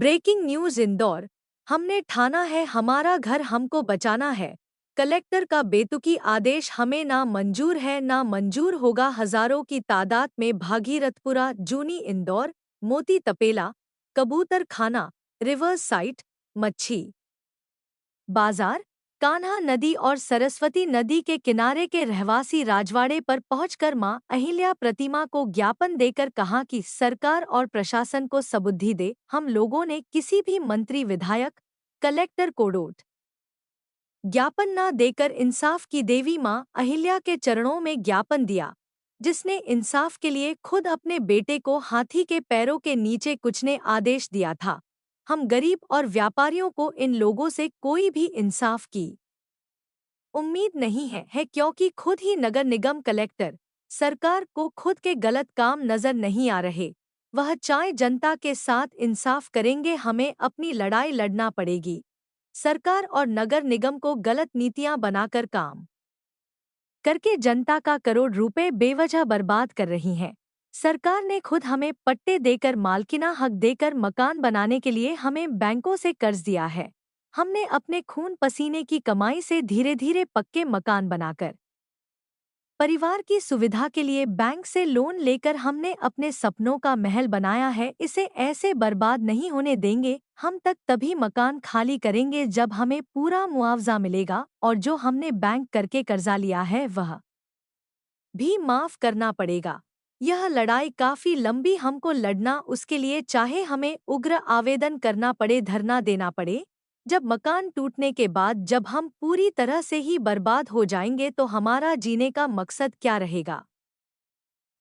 Breaking news Indore. हमने ठाना है, हमारा घर हमको बचाना है। कलेक्टर का बेतुकी आदेश हमें ना मंजूर है, ना मंजूर होगा। हजारों की तादाद में भागीरथपुरा, जूनी इंदौर, मोती तपेला, कबूतर खाना, रिवर्स साइट, मच्छी बाजार, कान्हा नदी और सरस्वती नदी के किनारे के रहवासी राजवाड़े पर पहुंचकर मां अहिल्या प्रतिमा को ज्ञापन देकर कहा कि सरकार और प्रशासन को सबुद्धि दे। हम लोगों ने किसी भी मंत्री, विधायक, कलेक्टर को डोट ज्ञापन न देकर इंसाफ की देवी मां अहिल्या के चरणों में ज्ञापन दिया, जिसने इंसाफ के लिए खुद अपने बेटे को हाथी के पैरों के नीचे कुचने आदेश दिया था। हम गरीब और व्यापारियों को इन लोगों से कोई भी इंसाफ की उम्मीद नहीं है क्योंकि खुद ही नगर निगम, कलेक्टर, सरकार को खुद के गलत काम नजर नहीं आ रहे। वह चाहे जनता के साथ इंसाफ करेंगे, हमें अपनी लड़ाई लड़ना पड़ेगी। सरकार और नगर निगम को गलत नीतियां बनाकर काम करके जनता का करोड़ रुपए बेवजह बर्बाद कर रही हैं। सरकार ने खुद हमें पट्टे देकर, मालकिना हक देकर मकान बनाने के लिए हमें बैंकों से कर्ज दिया है। हमने अपने खून पसीने की कमाई से धीरे धीरे पक्के मकान बनाकर परिवार की सुविधा के लिए बैंक से लोन लेकर हमने अपने सपनों का महल बनाया है। इसे ऐसे बर्बाद नहीं होने देंगे। हम तक तभी मकान खाली करेंगे जब हमें पूरा मुआवजा मिलेगा और जो हमने बैंक करके कर्जा लिया है वह भी माफ करना पड़ेगा। यह लड़ाई काफी लंबी हमको लड़ना, उसके लिए चाहे हमें उग्र आवेदन करना पड़े, धरना देना पड़े। जब मकान टूटने के बाद जब हम पूरी तरह से ही बर्बाद हो जाएंगे तो हमारा जीने का मकसद क्या रहेगा?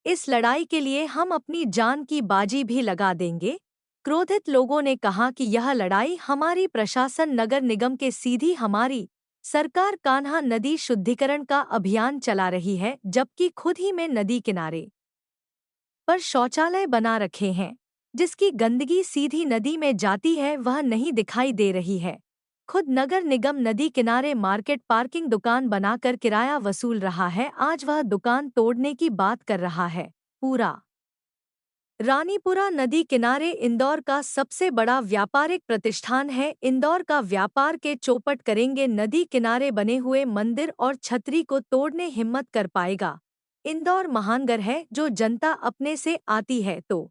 इस लड़ाई के लिए हम अपनी जान की बाजी भी लगा देंगे। क्रोधित लोगों ने कहा कि यह लड़ाई हमारी प्रशासन, नगर निगम के सीधी हमारी सरकार कान्हा नदी शुद्धिकरण का अभियान चला रही है, जबकि खुद ही में नदी किनारे पर शौचालय बना रखे हैं, जिसकी गंदगी सीधी नदी में जाती है, वह नहीं दिखाई दे रही है। खुद नगर निगम नदी किनारे मार्केट, पार्किंग, दुकान बनाकर किराया वसूल रहा है। आज वह दुकान तोड़ने की बात कर रहा है। पूरा रानीपुरा नदी किनारे इंदौर का सबसे बड़ा व्यापारिक प्रतिष्ठान है। इंदौर का व्यापार के चौपट करेंगे। नदी किनारे बने हुए मंदिर और छतरी को तोड़ने हिम्मत कर पाएगा? इंदौर महानगर है, जो जनता अपने से आती है तो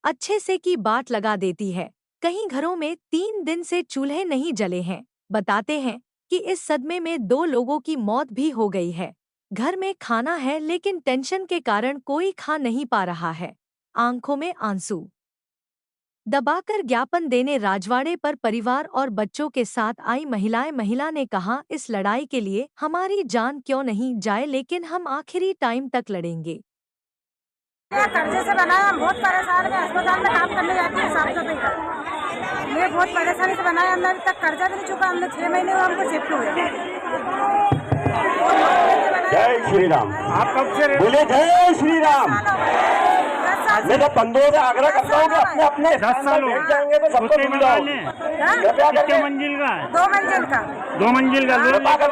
अच्छे से की बाट लगा देती है। कहीं घरों में 3 दिन से चूल्हे नहीं जले हैं। बताते हैं कि इस सदमे में 2 लोगों की मौत भी हो गई है। घर में खाना है लेकिन टेंशन के कारण कोई खा नहीं पा रहा है। आंखों में आंसू दबाकर ज्ञापन देने राजवाड़े पर परिवार और बच्चों के साथ आई महिला ने कहा, इस लड़ाई के लिए हमारी जान क्यों नहीं जाए, लेकिन हम आखिरी टाइम तक लड़ेंगे। कर्जे से बनाया, हम बहुत परेशान है। अस्पताल में काम करने जाते हैं, साफ सफाई का ये बहुत परेशानी से बनाया। हमने अभी तक कर्जा भी नहीं चुका। हमने 6 महीने हुए हमको शिफ्ट हुए। जय श्री राम। आप कब से बोले? जय श्री राम। मैं तो बंदों से आग्रह करता हूँ कि अपने अपने 10 साल हो जाएंगे तो सबको सुविधा होगी। कितने मंजिल का? 2 मंजिल का। 2 मंजिल का। थोड़ा सा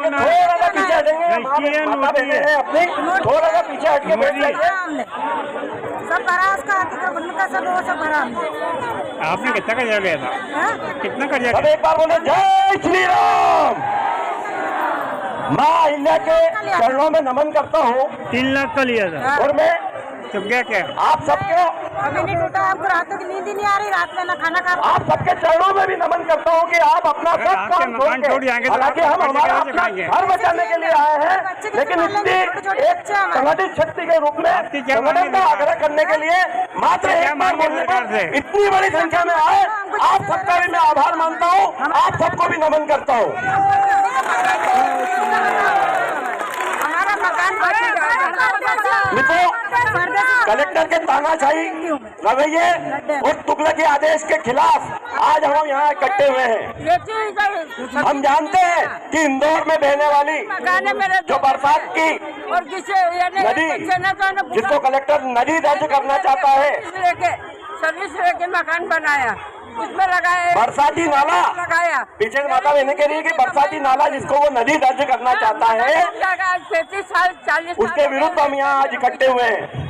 पीछे हटेंगे, माता बहने हैं अपनी, थोड़ा सा पीछे हटके बैठ जाइए। सब भरा उसका, उनका सब वो सब भरा हमने। आपने कितना कर्जा लिया था? कितना कर्जा? सब एक बार बोले जय श्री राम। माँ अहिल्या के चरणों में नमन करता हूँ। 3 लाख का लिया था। और मैं तो क्या आप सबके अभी नहीं टूटा। हमको रातों की नींद ही नहीं आ रही, रात में ना खाना खा। आप सबके चरणों में भी नमन करता हूँ कि आप अपना सब काम छोड़ के, हालांकि हम हमारा अपना घर बचाने के लिए आए हैं, लेकिन इतनी एक संगठित शक्ति के रूप में संगठन का आग्रह करने के लिए मात्र एक बार बोलने पर इतनी बड़ी संख्या में आए, आप सबका भी मैं आभार मानता हूँ। आप सबको भी नमन करता हूँ। हमारा मकान मित्रों, कलेक्टर के तानाशाही रवैये और तुगलकी आदेश के खिलाफ आज हम यहाँ इकट्ठे हुए हैं। हम जानते हैं कि इंदौर में बहने वाली जो बरसात की नदी, जिसको कलेक्टर नदी दर्ज करना चाहता है, सर्विस लेके मकान बनाया, उसमें लगाया बरसाती नाला लगाया। पीछे माता बहने के लिए कि बरसाती नाला जिसको वो नदी दर्ज करना चाहता है, 35 साल 40 साल उसके विरुद्ध हम यहाँ आज इकट्ठे हुए हैं।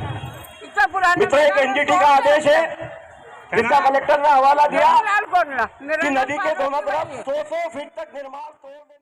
मित्रों, एक एनजीटी का आदेश है जिसका कलेक्टर ने हवाला दिया लाल कोटला कि नदी के दोनों तरफ 100 फीट तक निर्माण